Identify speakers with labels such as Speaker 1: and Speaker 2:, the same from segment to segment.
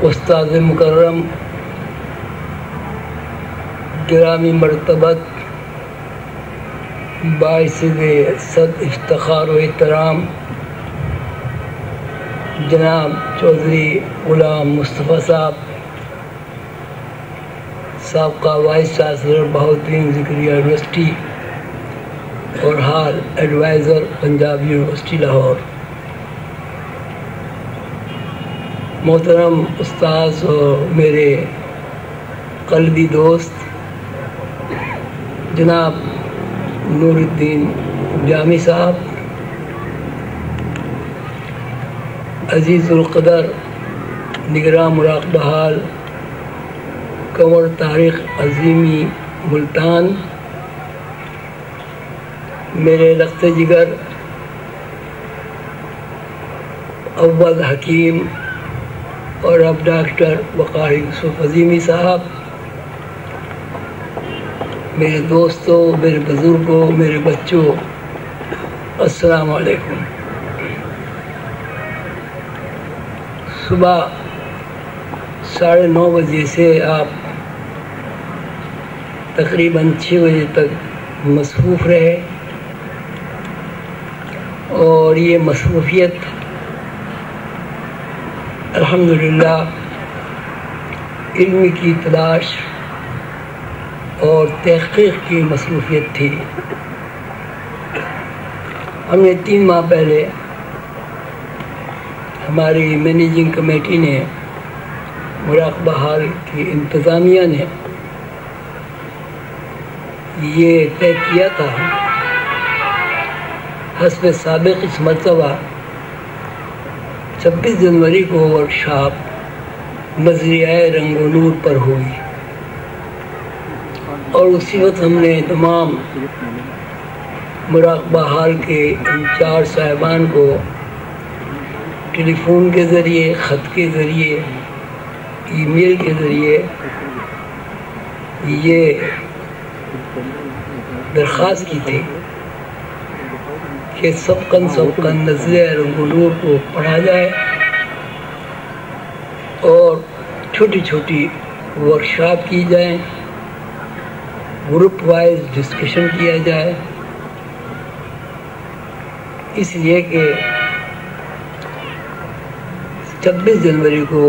Speaker 1: استاد مکرم، گرامی مرتبت، باعث صد افتخار و احترام جناب چودھری غلام مصطفیٰ صاحب، سابقہ وائس چانسلر بہاؤالدین ذکریہ یونیورسٹی اور حال ایڈوائزر پنجاب یونیورسٹی لاہور، محترم استاذ اور میرے قلبی دوست جناب نور الدین جامی صاحب، عزیز القدر نگراں مراقبہ حال کنور تاریخ عظیمی ملتان، میرے لخت جگر اول حکیم اور اب ڈاکٹر وقار یوسف عظیمی صاحب، میرے دوستوں، میرے بزرگوں، میرے بچوں، السلام علیکم۔ صبح 9:30 بجے سے آپ تقریباً 6 بجے تک مصروف رہے، اور یہ مصروفیت الحمدللہ علم کی تلاش اور تحقیق کی مصروفیت تھی۔ ہم نے 3 ماہ پہلے ہماری مینیجنگ کمیٹی نے، مراقبہ حال کی انتظامیہ نے یہ طے کیا تھا حسب سابق اس مرتبہ 26 جنوری کو ورکشاپ نظریہ رنگ و نور پر ہوئی، اور اسی وقت ہم نے تمام مراقبہ حال کے انچارج صاحبان کو ٹیلی فون کے ذریعے، خط کے ذریعے، ای میل کے ذریعے یہ درخواست کی تھی کہ سبقاً نظریہ رنگ و نور کو پڑھا جائے اور چھوٹی چھوٹی ورکشاپ کی جائیں، گروپ وائز ڈسکشن کیا جائے، اس لیے کہ 26 جنوری کو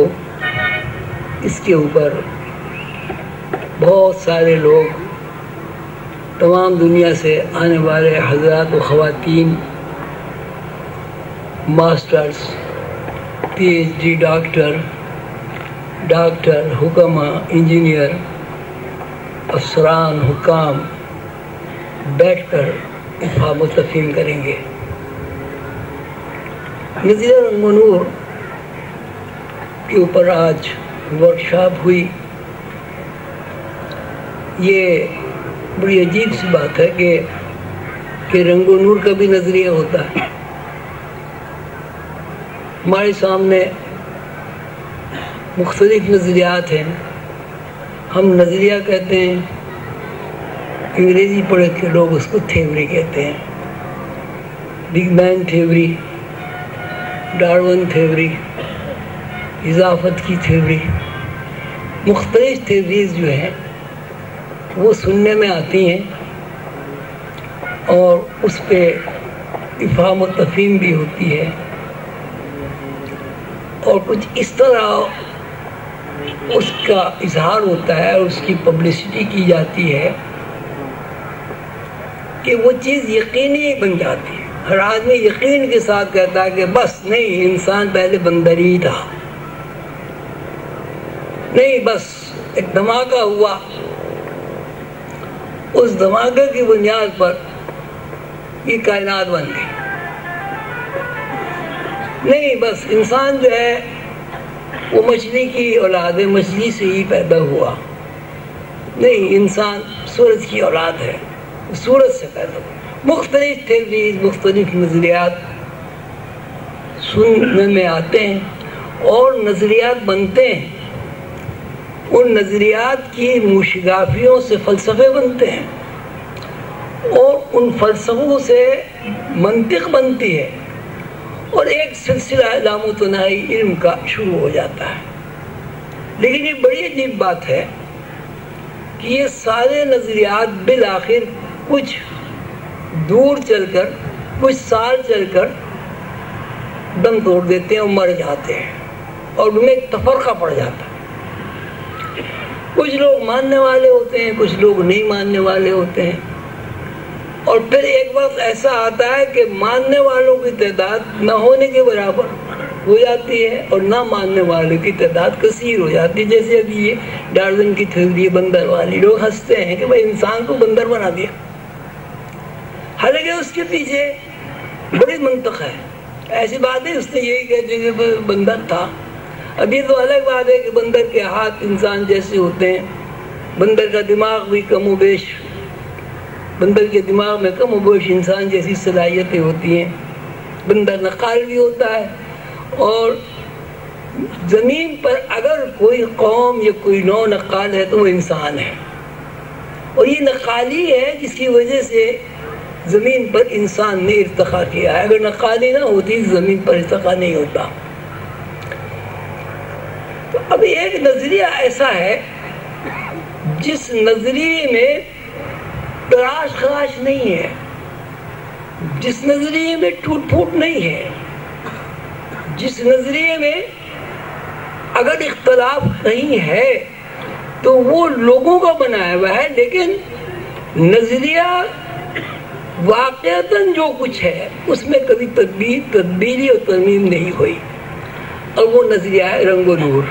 Speaker 1: اس کے اوپر بہت سارے لوگ، تمام دنیا سے آنے والے حضرات و خواتین، masters, P H D doctor, حکماء، انجینئر، افسران، حکام بیٹھ کر افہام و تفہیم کریں گے۔ نظریہ رنگ و نور کے اوپر آج ورکشاپ ہوئی۔ یہ بڑی عجیب سی بات ہے کہ رنگ و نور کا بھی نظریہ ہوتا ہے۔ ہمارے سامنے مختلف نظریات ہیں، ہم نظریہ کہتے ہیں، انگریزی پڑھے کے لوگ اس کو تھیوری کہتے ہیں، big bang theory, Darwin theory, اضافت کی تھیوری، مختلف تھیوریز جو ہیں وہ سننے میں آتی ہیں، اور اس پہ افہام و تفہیم بھی ہوتی ہے، اور کچھ اس طرح اس کا اظہار ہوتا ہے، اس کی پبلسٹی کی جاتی ہے کہ وہ چیز یقینی بن جاتی ہے۔ ہر آدمی یقین کے ساتھ کہتا ہے کہ بس نہیں، انسان پہلے بندر ہی تھا، نہیں بس ایک دھماکہ ہوا، اس دھماکے کی بنیاد پر یہ کائنات بن گئی، نہیں بس انسان جو ہے وہ مچھلی کی اولاد ہے، مچھلی سے ہی پیدا ہوا، نہیں انسان سورج کی اولاد ہے، سورج سے پیدا ہوا۔ مختلف تھیوریز، مختلف نظریات سننے میں آتے ہیں اور نظریات بنتے ہیں، ان نظریات کی موشگافیوں سے فلسفے بنتے ہیں، اور ان فلسفوں سے منطق بنتی ہے، اور ایک سلسلہ لامتناہی علم کا شروع ہو جاتا ہے۔ لیکن یہ بڑی عجیب بات ہے کہ یہ سارے نظریات بالآخر کچھ دور چل کر، کچھ سال چل کر دم توڑ دیتے ہیں اور مر جاتے ہیں، اور ان میں تفرقہ پڑ جاتا ہے۔ کچھ لوگ ماننے والے ہوتے ہیں، کچھ لوگ نہیں ماننے والے ہوتے ہیں، اور پھر ایک وقت ایسا آتا ہے کہ ماننے والوں کی تعداد نہ ہونے کے برابر ہو جاتی ہے اور نہ ماننے والوں کی تعداد کثیر ہو جاتی ہے۔ جیسے ابھی یہ ڈارون کی تھیوری بندر والی، لوگ ہنستے ہیں کہ بھائی انسان کو بندر بنا دیا، حالانکہ اس کے پیچھے بڑی منطق ہے۔ ایسی بات ہے اس نے یہی کہہ دیا کہ بندر تھا۔ اب یہ تو الگ بات ہے کہ بندر کے ہاتھ انسان جیسے ہوتے ہیں، بندر کا دماغ بھی کم و بیش، بندر کے دماغ میں کم و بیش انسان جیسی صلاحیتیں ہوتی ہیں، بندر نقال بھی ہوتا ہے، اور زمین پر اگر کوئی قوم یا کوئی نو نقال ہے تو وہ انسان ہے، اور یہ نقالی ہے جس کی وجہ سے زمین پر انسان نے ارتقا کیا ہے۔ اگر نقالی نہ ہوتی زمین پر ارتقا نہیں ہوتا۔ تو اب ایک نظریہ ایسا ہے جس نظریے میں تراش خراش نہیں ہے، جس نظریے میں ٹوٹ پھوٹ نہیں ہے، جس نظریے میں اگر اختلاف نہیں ہے تو وہ لوگوں کا بنایا ہوا ہے، لیکن نظریہ واقعتاً جو کچھ ہے اس میں کبھی تبدیلی اور ترمیم نہیں ہوئی، اور وہ نظریہ ہے رنگ و نور۔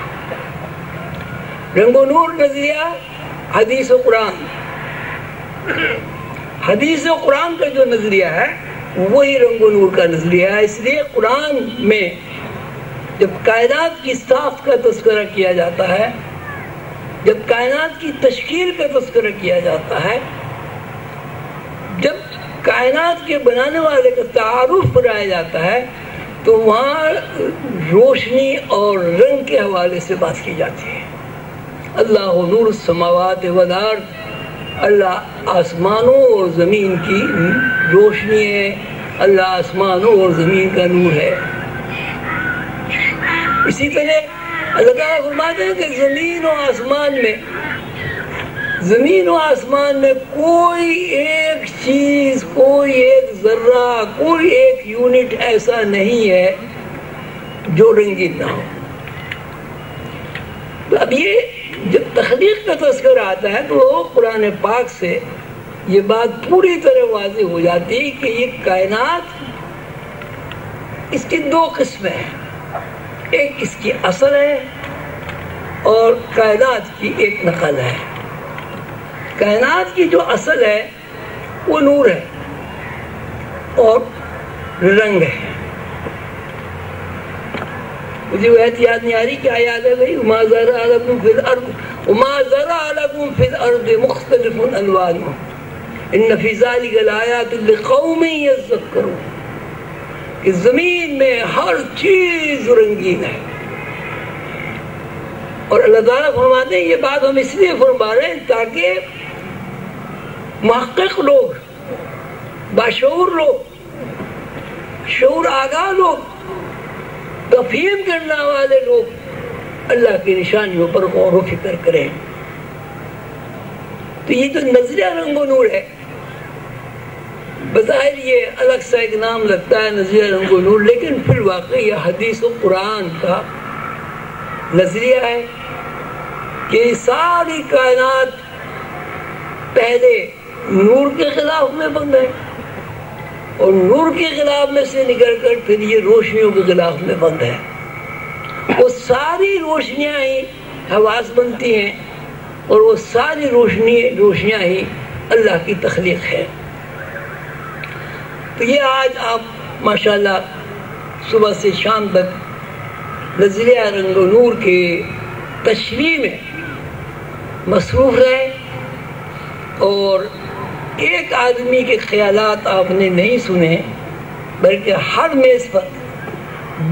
Speaker 1: رنگ و نور نظریہ حدیث و قرآن، حدیث و قرآن کا جو نظریہ ہے وہی رنگ و نور کا نظریہ ہے۔ اس لیے قرآن میں جب کائنات کی ساخت کا تذکرہ کیا جاتا ہے، جب کائنات کی تشکیل کا تذکرہ کیا جاتا ہے، جب کائنات کے بنانے والے کا تعارف کرایا جاتا ہے، تو وہاں روشنی اور رنگ کے حوالے سے بات کی جاتی ہے۔ اللہ نور السماوات والارض، اللہ آسمانوں اور زمین کی روشنی ہے، اللہ آسمانوں اور زمین کا نور ہے۔ اسی طرح اللہ تعالیٰ فرماتے ہیں کہ زمین و آسمان میں کوئی ایک چیز، کوئی ایک ذرہ، کوئی ایک یونٹ ایسا نہیں ہے جو رنگین نہ ہو۔ اب یہ جب تخلیق کا تذکرہ آتا ہے تو قرآن پاک سے یہ بات پوری طرح واضح ہو جاتی ہے کہ یہ کائنات، اس کی دو قسمیں ہیں، ایک اس کی اصل ہے اور کائنات کی ایک نقل ہے۔ کائنات کی جو اصل ہے وہ نور ہے اور رنگ ہے۔ مجھے وہ یاد نہیں آ رہی، کیا یاد ہے بھائی؟ وما ذرأ لكم في الأرض وما ذرأ لكم في الأرض مختلف ألوانه إن في ذلك لآيات لقوم يذكرون، کہ زمین میں ہر چیز رنگین ہے۔ اور اللہ تعالیٰ فرماتے ہیں یہ بات ہم اس لیے فرما رہے ہیں تاکہ محقق لوگ، باشعور لوگ، شعور آگاہ لوگ، تفہیم کرنے والے لوگ اللہ کی نشانیوں پر غور و فکر کریں۔ تو یہ جو نظریہ رنگ و نور ہے، بظاہر یہ الگ سا ایک نام لگتا ہے نظریہ رنگ و نور، لیکن پھر واقعی یہ حدیث و قرآن کا نظریہ ہے کہ ساری کائنات پہلے نور کے خلاف میں بند ہے، اور نور کے خلاف میں سے نکل کر پھر یہ روشنیوں کے خلاف میں بند ہے۔ وہ ساری روشنیاں ہی حواس بنتی ہیں، اور وہ ساری روشنیاں ہی اللہ کی تخلیق ہے۔ تو یہ آج آپ ماشاءاللہ صبح سے شام تک نظریہ رنگ و نور کے تشریح میں مصروف رہے، اور ایک آدمی کے خیالات آپ نے نہیں سنے، بلکہ ہر میز پر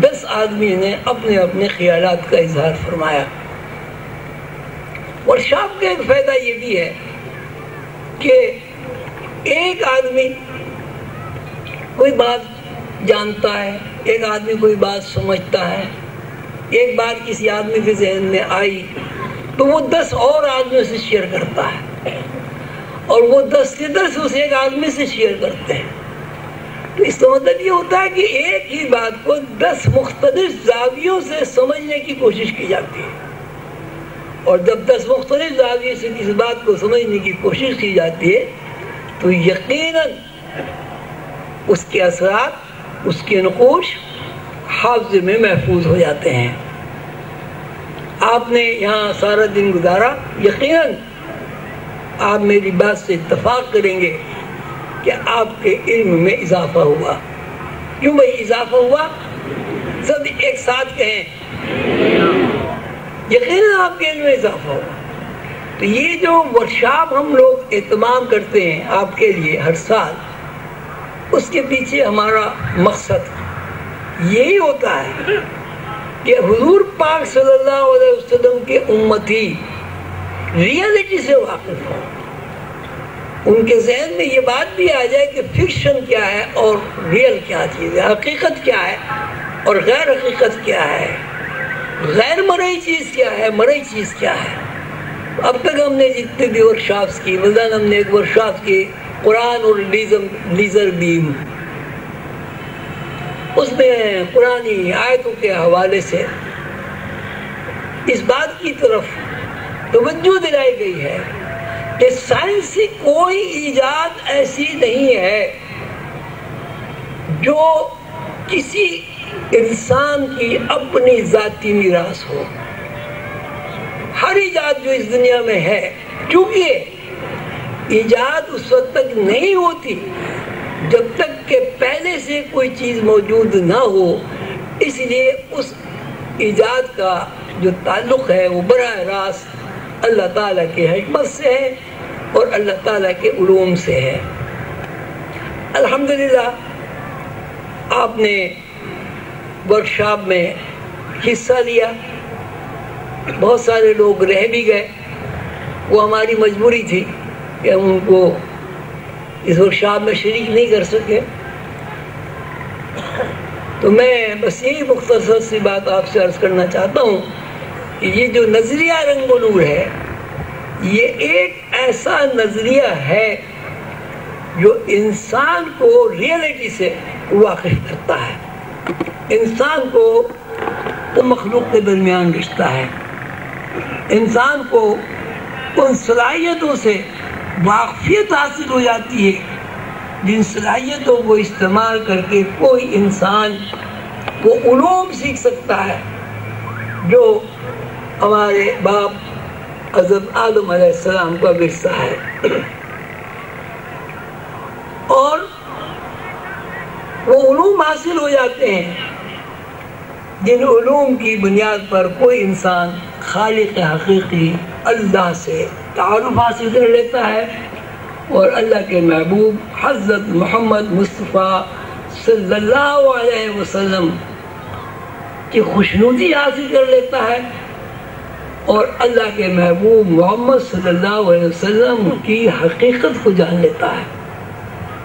Speaker 1: 10 آدمی نے اپنے اپنے خیالات کا اظہار فرمایا۔ اور شام کا ایک فائدہ یہ بھی ہے کہ ایک آدمی کوئی بات جانتا ہے، ایک آدمی کوئی بات سمجھتا ہے، ایک بات کسی آدمی کے ذہن میں آئی تو وہ 10 اور آدمیوں سے شیئر کرتا ہے، اور وہ 10 سے 10 اس ایک آدمی سے شیئر کرتے ہیں. تو اس کا مطلب یہ ہوتا ہے کہ ایک ہی بات کو 10 مختلف زاویوں سے سمجھنے کی کوشش کی جاتی ہے، اور جب 10 مختلف زاویے سے کسی بات کو سمجھنے کی کوشش کی جاتی ہے تو یقیناً اس کے اثرات، اس کے نقوش حافظے میں محفوظ ہو جاتے ہیں. آپ نے یہاں سارا دن گزارا، یقیناً آپ میری بات سے اتفاق کریں گے کہ آپ کے علم میں اضافہ ہوا. کیوں بھائی اضافہ ہوا؟ سب ایک ساتھ کہیں، یقیناً آپ کے علم میں اضافہ ہوا. تو یہ جو ورکشاپ ہم لوگ اہتمام کرتے ہیں آپ کے لیے ہر سال، اس کے پیچھے ہمارا مقصد یہی ہوتا ہے کہ حضور پاک صلی اللہ علیہ وسلم کے امتی ریئلٹی سے واقف ہوں، ان کے ذہن میں یہ بات بھی آ جائے کہ فکشن کیا ہے اور ریئل کیا چیز ہے، حقیقت کیا ہے اور غیر حقیقت کیا ہے، غیر مرئی چیز کیا ہے، مرئی چیز کیا ہے. اب تک ہم نے جتنے بھی ورکشاپس کی، مثلاً ہم نے ایک ورکشاپ کی قرآن اور لیزر بیم، اس میں قرآنی آیتوں کے حوالے سے اس بات کی طرف توجہ دلائی گئی ہے کہ سائنس کی کوئی ایجاد ایسی نہیں ہے جو کسی انسان کی اپنی ذاتی میراث ہو. ہر ایجاد جو اس دنیا میں ہے، چونکہ ایجاد اس وقت تک نہیں ہوتی جب تک کہ پہلے سے کوئی چیز موجود نہ ہو، اس لیے اس ایجاد کا جو تعلق ہے وہ براہ راست اللہ تعالیٰ کی حکمت سے ہے اور اللہ تعالیٰ کے علوم سے ہے. الحمدللہ آپ نے ورکشاپ میں حصہ لیا، بہت سارے لوگ رہ بھی گئے، وہ ہماری مجبوری تھی کہ ہم ان کو اس ورکشاپ میں شریک نہیں کر سکے. تو میں بس یہی مختصر سی بات آپ سے عرض کرنا چاہتا ہوں کہ یہ جو نظریہ رنگ و نور ہے، یہ ایک ایسا نظریہ ہے جو انسان کو ریئلٹی سے واقف کرتا ہے، انسان کو مخلوق کے درمیان رشتہ ہے، انسان کو ان صلاحیتوں سے واقفیت حاصل ہو جاتی ہے جن صلاحیتوں کو استعمال کر کے کوئی انسان وہ علوم سیکھ سکتا ہے جو ہمارے باپ حضرت آدم علیہ السلام کا ورثہ ہے. اور وہ علوم حاصل ہو جاتے ہیں جن علوم کی بنیاد پر کوئی انسان خالق حقیقی اللہ سے تعارف حاصل کر لیتا ہے اور اللہ کے محبوب حضرت محمد مصطفیٰ صلی اللہ علیہ وسلم کی خوشنودی حاصل کر لیتا ہے اور اللہ کے محبوب محمد صلی اللہ علیہ وسلم کی حقیقت کو جان لیتا ہے.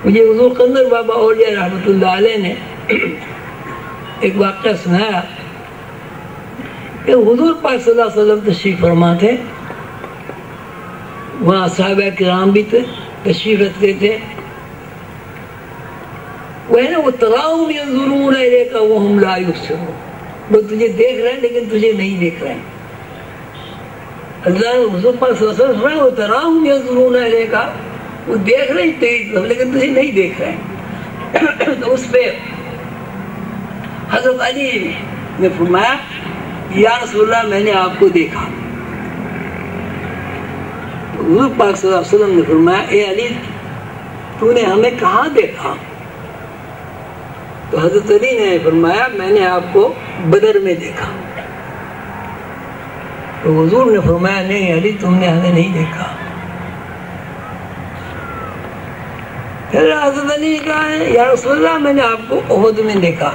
Speaker 1: مجھے حضور قندر بابا اولیاء رحمۃ اللہ علیہ نے ایک واقعہ سنایا کہ حضور پاک صلی اللہ علیہ وسلم تشریف فرما تھے، وہاں صحابہ کرام بھی تشریف رکھتے تھے. وہ تراہم ینظرون الیک وہم لا یبصرون، وہ تجھے دیکھ رہے ہیں لیکن تجھے نہیں دیکھ رہے ہیں. اللہ حضور پاک صلی اللہ علیہ وسلم وہ تراہم ینظرون الیک، وہ دیکھ رہے ہیں تیری طرف لیکن تجھے نہیں دیکھ رہے ہیں. تو اس پہ حضرت علی نے فرمایا یا رسول اللہ میں نے آپ کو دیکھا. حضور پاک صلی اللہ علیہ وسلم نے فرمایا اے علی تو نے ہمیں کہاں دیکھا؟ تو حضرت علی نے فرمایا میں نے آپ کو بدر میں دیکھا. تو حضور نے فرمایا نہیں علی تم نے ہمیں نہیں دیکھا. پھر حضرت علی نے کہا ہے یا رسول اللہ میں نے آپ کو احد میں دیکھا.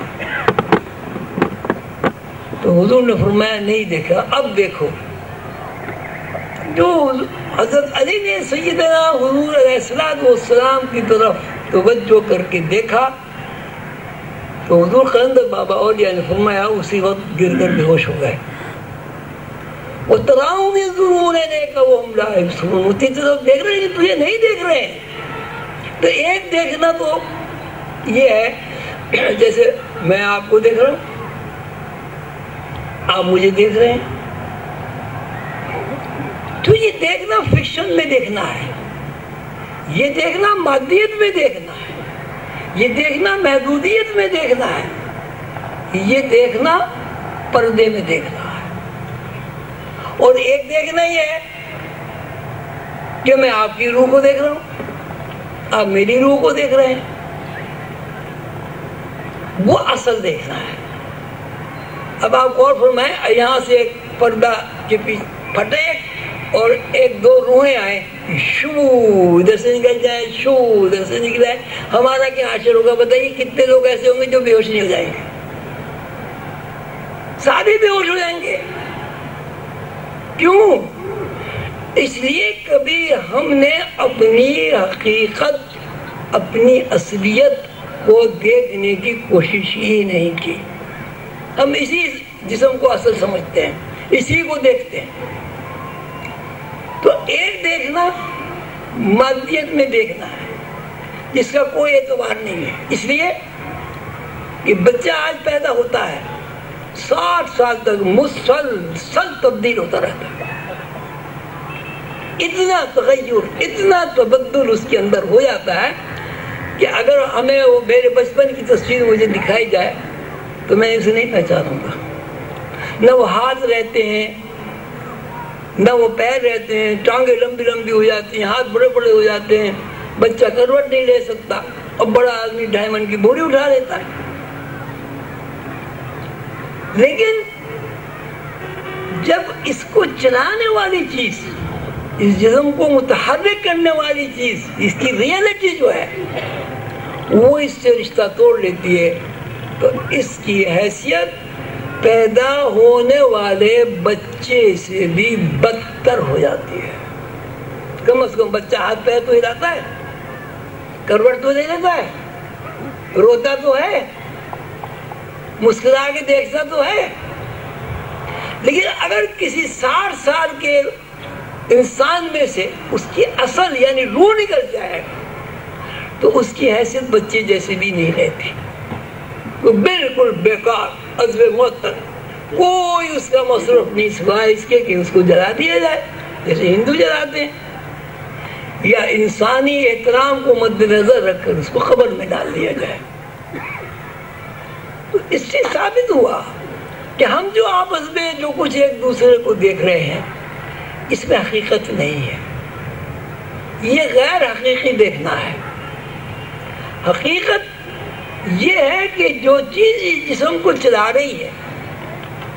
Speaker 1: تو حضور نے فرمایا نہیں دیکھا اب دیکھو. جو حضرت علی نے سیدنا حضور علیہ السلام کی طرف توجہ کر کے دیکھا تو حضور قلندر بابا اولیاء نے فرمایا اسی وقت گر کر بے ہوش ہو گئے. وَتَرَاهُمْ يَنظُرُونَ إِلَيْكَ وَهُمْ لَا يَبْصِرُونَ. وہ تیری طرف دیکھ رہے ہیں، تجھے نہیں دیکھ رہے ہیں. تو ایک دیکھنا تو یہ ہے جیسے میں آپ کو دیکھ رہا ہوں، آپ مجھے دیکھ رہے ہیں. تو یہ دیکھنا فکشن میں دیکھنا ہے، یہ دیکھنا مادیت میں دیکھنا ہے، یہ دیکھنا محدودیت میں دیکھنا ہے، یہ دیکھنا پردے میں دیکھنا ہے. اور ایک دیکھنا یہ ہے کہ میں آپ کی روح کو دیکھ رہا ہوں، آپ میری روح کو دیکھ رہے ہیں. وہ اصل دیکھنا ہے. اب آپ غور فرمائیں، یہاں سے ایک پردہ کے پیچھے پھٹے اور ایک دو روحیں آئے، شو ادھر سے نکل جائے، شو ادھر سے نکل جائے، ہمارا کیا حشر ہوگا؟ بتائیے کتنے لوگ ایسے ہوں گے جو بے ہوش نہیں ہو جائیں گے؟ سارے بے ہوش ہو جائیں گے. کیوں؟ اس لیے کبھی ہم نے اپنی حقیقت، اپنی اصلیت کو دیکھنے کی کوشش ہی نہیں کی. ہم اسی جسم کو اصل سمجھتے ہیں، اسی کو دیکھتے ہیں. تو ایک دیکھنا مادیت میں دیکھنا ہے جس کا کوئی اعتبار نہیں ہے. اس لیے کہ بچہ آج پیدا ہوتا ہے، 60 سال تک مسلسل تبدیل ہوتا رہتا ہے. اتنا تغیر، اتنا تبدل اس کے اندر ہو جاتا ہے کہ اگر ہمیں وہ میرے بچپن کی تصویر مجھے دکھائی جائے تو میں اسے نہیں پہچانوں گا. نہ وہ ہاتھ رہتے ہیں، نہ وہ پیر رہتے ہیں، ٹانگیں لمبی لمبی ہو جاتی ہیں، ہاتھ بڑے بڑے ہو جاتے ہیں، بچہ کروٹ نہیں لے سکتا اور بڑا آدمی ڈائمنڈ کی بوری اٹھا لیتا ہے. لیکن جب اس کو چلانے والی چیز، اس جسم کو متحرک کرنے والی چیز، اس کی ریئلٹی جو ہے وہ اس سے رشتہ توڑ لیتی ہے، تو اس کی حیثیت پیدا ہونے والے بچے سے بھی بدتر ہو جاتی ہے. کم از کم بچہ ہاتھ پیر تو ہلاتا ہے، کروٹ تو نہیں لیتا ہے، روتا تو ہے، مسکرا کے دیکھتا تو ہے. لیکن اگر کسی 60 سال کے انسان میں سے اس کی اصل یعنی روح نکل جائے تو اس کی حیثیت بچے جیسے بھی نہیں رہتی. وہ بالکل بیکار، عزب معطل، کوئی اس کا مصرف نہیں سوائے اس کے کہ اس کو جلا دیا جائے جیسے ہندو جلاتے ہیں، یا انسانی احترام کو مد نظر رکھ کر اس کو قبر میں ڈال دیا جائے. تو اس سے ثابت ہوا کہ ہم جو آپس میں جو کچھ ایک دوسرے کو دیکھ رہے ہیں اس میں حقیقت نہیں ہے. یہ غیر حقیقی دیکھنا ہے. حقیقت یہ ہے کہ جو چیز اس جسم کو چلا رہی ہے،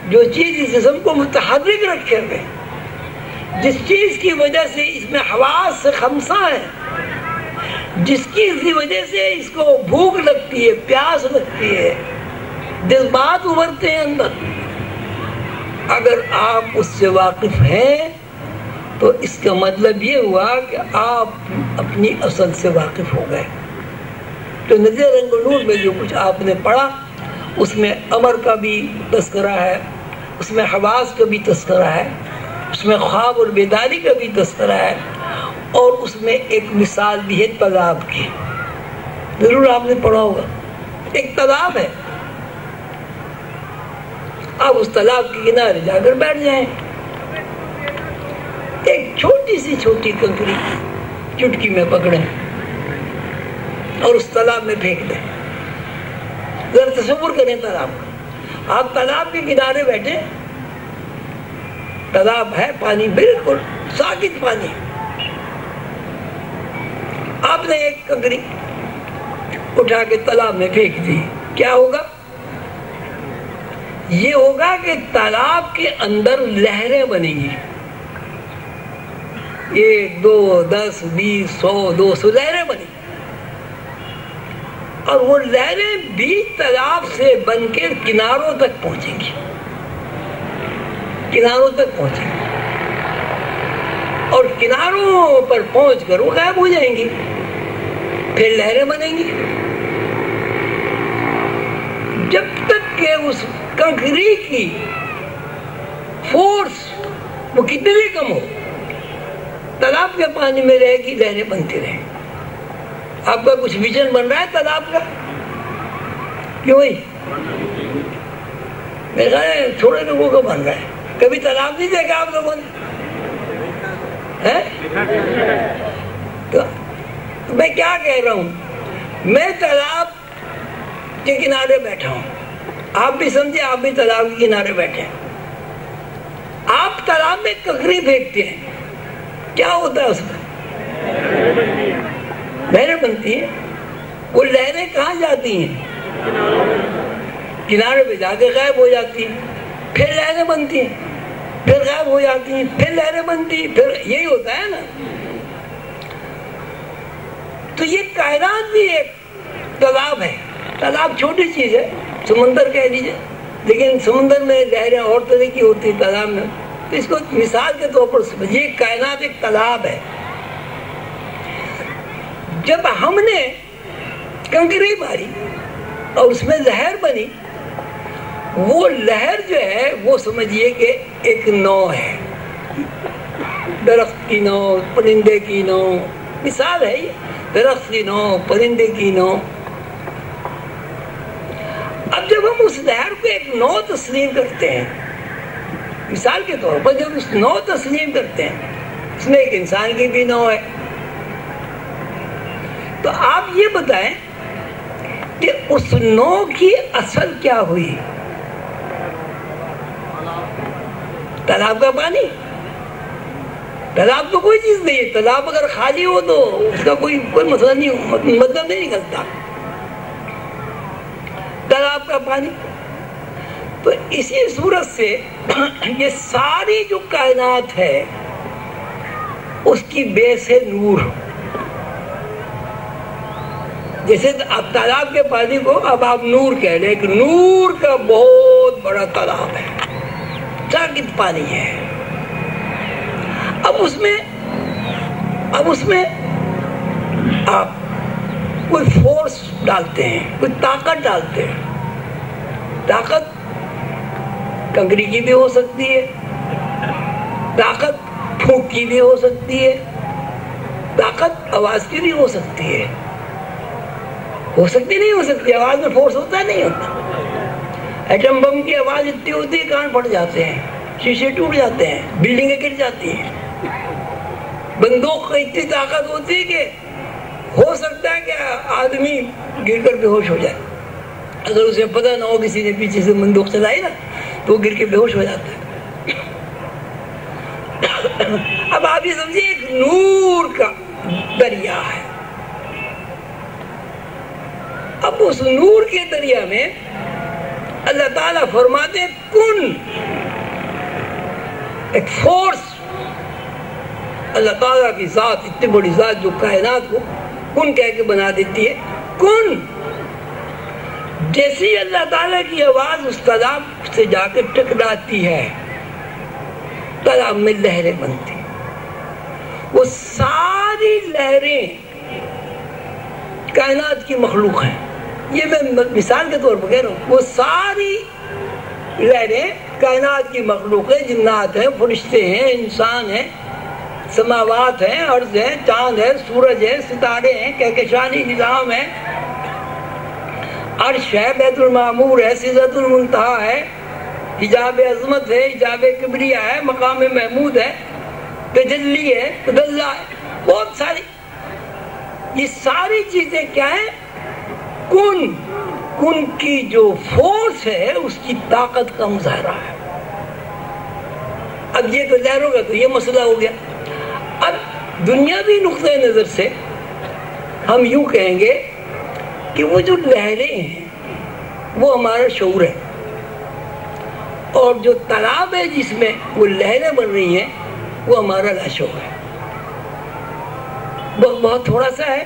Speaker 1: جو چیز اس جسم کو متحرک رکھے ہوئے، جس چیز کی وجہ سے اس میں حواس خمسہ ہے، جس کی وجہ سے اس کو بھوک لگتی ہے، پیاس لگتی ہے، جذبات ابھرتے ہیں اندر، اگر آپ اس سے واقف ہیں تو اس کا مطلب یہ ہوا کہ آپ اپنی اصل سے واقف ہو گئے. تو نظر رنگ و نور میں جو کچھ آپ نے پڑھا اس میں امر کا بھی تذکرہ ہے، اس میں حواس کا بھی تذکرہ ہے، اس میں خواب اور بیداری کا بھی تذکرہ ہے، اور اس میں ایک مثال بھی ہے تالاب کی. ضرور آپ نے پڑھا ہوگا. ایک تالاب ہے، آپ اس تالاب کے کنارے جا کر بیٹھ جائیں، ایک چھوٹی سی چھوٹی کنکری چٹکی میں پکڑیں اور اس تالاب میں پھینک دیں. ذرا تصور کریں تالاب کا. آپ تالاب کے کنارے بیٹھے، تالاب ہے، پانی بالکل ساکت پانی، آپ نے ایک کنکری اٹھا کے تالاب میں پھینک دی. کیا ہوگا؟ یہ ہوگا کہ تالاب کے اندر لہریں بنیں گی. 1 2 10 20 100 200 لہریں بنیں، اور وہ لہریں بھی تالاب سے بن کے کناروں تک پہنچیں گی، کناروں تک پہنچیں گی، اور کناروں پر پہنچ کر وہ غائب ہو جائیں گی. پھر لہریں بنیں گی، کہ اس کنکری کی فورس وہ کتنے بھی کم ہو، تالاب کے پانی میں رہے گی، لہریں بنتی رہیں۔ آپ کا کچھ ویژن بن رہا ہے تالاب کا؟ کیوں بھائی؟ میرے خیال ہے تھوڑے لوگوں کا بن رہا ہے۔ کبھی تالاب نہیں دیکھا آپ لوگوں نے؟ تو میں کیا کہہ رہا ہوں، میں تالاب کے کنارے بیٹھا ہوں، آپ بھی سمجھے آپ بھی تالاب کے کنارے بیٹھے ہیں۔ آپ تالاب میں ککڑی پھینکتے ہیں، کیا ہوتا ہے اس میں؟ لہریں بنتی ہیں۔ وہ لہریں کہاں جاتی ہیں؟ کنارے پہ جا کے غائب ہو جاتی ہیں، پھر لہریں بنتی ہیں، پھر غائب ہو جاتی ہیں، پھر لہریں بنتی ہیں، پھر یہی ہوتا ہے نا۔ تو یہ کائنات بھی ایک تالاب ہے۔ تالاب چھوٹی چیز ہے، سمندر کہہ دیجیے، لیکن سمندر میں لہریں اور طرح کی ہوتی ہیں، تالاب میں تو اس کو مثال کے طور پر سمجھیے، کائنات ایک تالاب ہے۔ جب ہم نے کنکری ماری اور اس میں لہر بنی، وہ لہر جو ہے وہ سمجھیے کہ ایک نو ہے، درخت کی نو، پرندے کی نو، مثال ہے یہ، درخت کی نو، پرندے کی نو۔ اب جب ہم اس لہر کو ایک نو تسلیم کرتے ہیں، مثال کے طور پر جب اس نو تسلیم کرتے ہیں، اس میں ایک انسان کی بھی نو ہے، تو آپ یہ بتائیں کہ اس نو کی اصل کیا ہوئی؟ تالاب کا پانی؟ تالاب تو کوئی چیز نہیں ہے، تالاب اگر خالی ہو تو اس کا کوئی مسئلہ نہیں، مطلب نہیں نکلتا، تالاب کا پانی۔ تو اسی صورت سے یہ ساری جو کائنات ہے اس کی بیس ہے نور۔ جیسے اب تالاب کے پانی کو اب آپ نور کہہ لیں، کہ نور کا بہت بڑا تالاب ہے، ساکت پانی ہے۔ اب اس میں آپ کوئی فورس ڈالتے ہیں، کوئی طاقت ڈالتے ہیں۔ طاقت کنکری کی بھی ہو سکتی ہے، طاقت پھونک کی بھی ہو سکتی ہے، طاقت آواز کی بھی ہو سکتی ہے، ہو سکتی نہیں ہو سکتی، آواز میں فورس ہوتا ہے نہیں ہوتا؟ ایٹم بم کی آواز اتنی ہوتی ہے کان پھٹ جاتے ہیں، شیشے ٹوٹ جاتے ہیں، بلڈنگیں گر جاتی ہیں۔ بندوق کی اتنی طاقت ہوتی ہے کہ ہو سکتا ہے کہ آدمی گر کر بے ہوش ہو جائے، اگر اسے پتہ نہ ہو کسی نے پیچھے سے بندوق چلائی نا تو وہ گر کے بے ہوش ہو جاتا ہے۔ اب آپ یہ سمجھیے ایک نور کا دریا ہے۔ اب اس نور کے دریا میں اللہ تعالیٰ فرماتے ہیں کن، ایک فورس، اللہ تعالیٰ کی ذات، اتنی بڑی ذات جو کائنات کو کن کہہ کے بنا دیتی ہے، کن۔ جیسی اللہ تعالیٰ کی آواز اس تالاب سے جا کے ٹکراتی ہے، تالاب میں لہریں بنتی، وہ ساری لہریں کائنات کی مخلوق ہیں۔ یہ میں مثال کے طور پر کہہ رہا ہوں، وہ ساری لہریں کائنات کی مخلوق ہیں، جنات ہیں، فرشتے ہیں، انسان ہیں، سماوات ہیں، ارض ہے، چاند ہے، سورج ہے، ستارے ہیں، کہکشانی نظام ہے، عرش ہے، بیت المعمور ہے، سدرۃ المنتہا ہے، حجاب عظمت ہے، حجاب کبریا ہے، مقام محمود ہے، تجلی ہے، تدلی ہے، بہت ساری۔ یہ ساری چیزیں کیا ہیں؟ کن کی جو فورس ہے اس کی طاقت کا مظاہرہ ہے۔ اب یہ تو لہروں کا تو یہ مسئلہ ہو گیا۔ اب دنیاوی نقطۂ نظر سے ہم یوں کہیں گے کہ وہ جو لہریں ہیں وہ ہمارا شعور ہے، اور جو تالاب ہے جس میں وہ لہریں بن رہی ہیں وہ ہمارا لاشعور ہے۔ بہت تھوڑا سا ہے،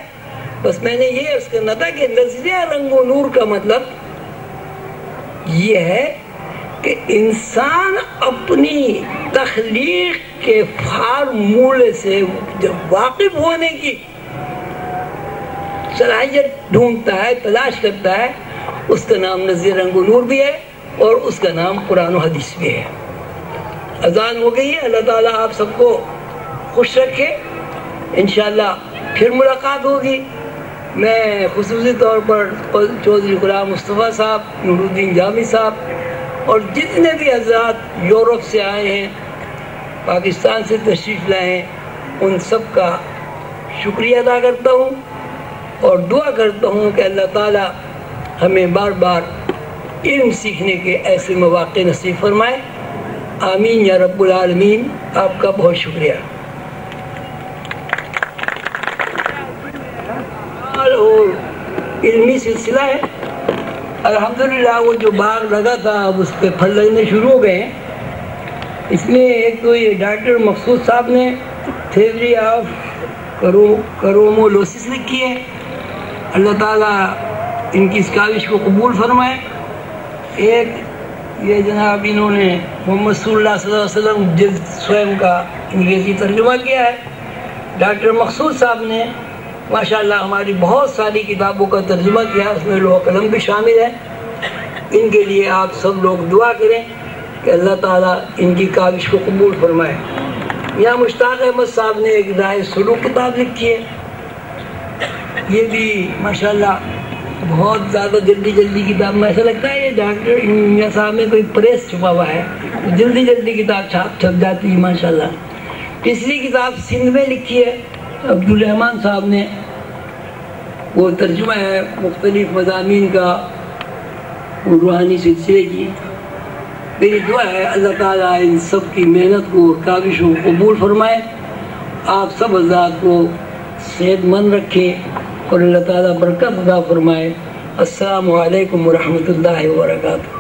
Speaker 1: بس میں نے یہ عرض کرنا تھا کہ نظریہ رنگ و نور کا مطلب یہ ہے کہ انسان اپنی تخلیق کے فارمولے سے جب واقف ہونے کی صلاحیت ڈھونڈتا ہے، تلاش کرتا ہے، اس کا نام نظریہ رنگ و نور بھی ہے، اور اس کا نام قرآن و حدیث بھی ہے۔ اذان ہو گئی ہے، اللہ تعالیٰ آپ سب کو خوش رکھے، انشاءاللہ پھر ملاقات ہوگی۔ میں خصوصی طور پر چودھری غلام مصطفیٰ صاحب، نور الدین جامی صاحب اور جتنے بھی حضرات یورپ سے آئے ہیں، پاکستان سے تشریف لائے ہیں، ان سب کا شکریہ ادا کرتا ہوں اور دعا کرتا ہوں کہ اللہ تعالیٰ ہمیں بار بار علم سیکھنے کے ایسے مواقع نصیب فرمائے۔ آمین یا رب العالمین۔ آپ کا بہت شکریہ۔ اور علمی سلسلہ ہے، الحمدللہ وہ جو باغ لگا تھا اب اس پہ پھل لگنے شروع ہو گئے ہیں۔ اس میں ایک تو یہ ڈاکٹر مقصود صاحب نے تھیوری آف کرومولوسس لکھی ہے، اللہ تعالیٰ ان کی اس کاوش کو قبول فرمائے۔ ایک یہ جناب انہوں نے محمد صلی اللہ صلی اللہ علیہ وسلم جلد سوئم کا انگریزی ترجمہ کیا ہے۔ ڈاکٹر مقصود صاحب نے ماشاءاللہ ہماری بہت ساری کتابوں کا ترجمہ کیا، اس میں لوح قلم بھی شامل ہے۔ ان کے لیے آپ سب لوگ دعا کریں کہ اللہ تعالیٰ ان کی کاوش کو قبول فرمائے۔ یہاں مشتاق احمد صاحب نے ایک رائے سلوک کتاب لکھی ہے، یہ بھی ماشاءاللہ بہت زیادہ جلدی کتاب میں ایسا لگتا ہے یہ ڈاکٹر میاں صاحب میں کوئی پریس چھپا ہوا ہے، جلدی کتاب چھپ جاتی ہے ماشاءاللہ۔ تیسری کتاب سندھ میں لکھی ہے عبدالرحمن صاحب نے، وہ ترجمہ ہے مختلف مضامین کا روحانی سلسلے کی۔ میری دعا ہے اللہ تعالیٰ ان سب کی محنت کو اور کاوش کو قبول فرمائے، آپ سب حضرات کو صحت مند رکھے اور اللہ تعالیٰ برکت عطا فرمائے۔ السلام علیکم ورحمۃ اللہ وبرکاتہ۔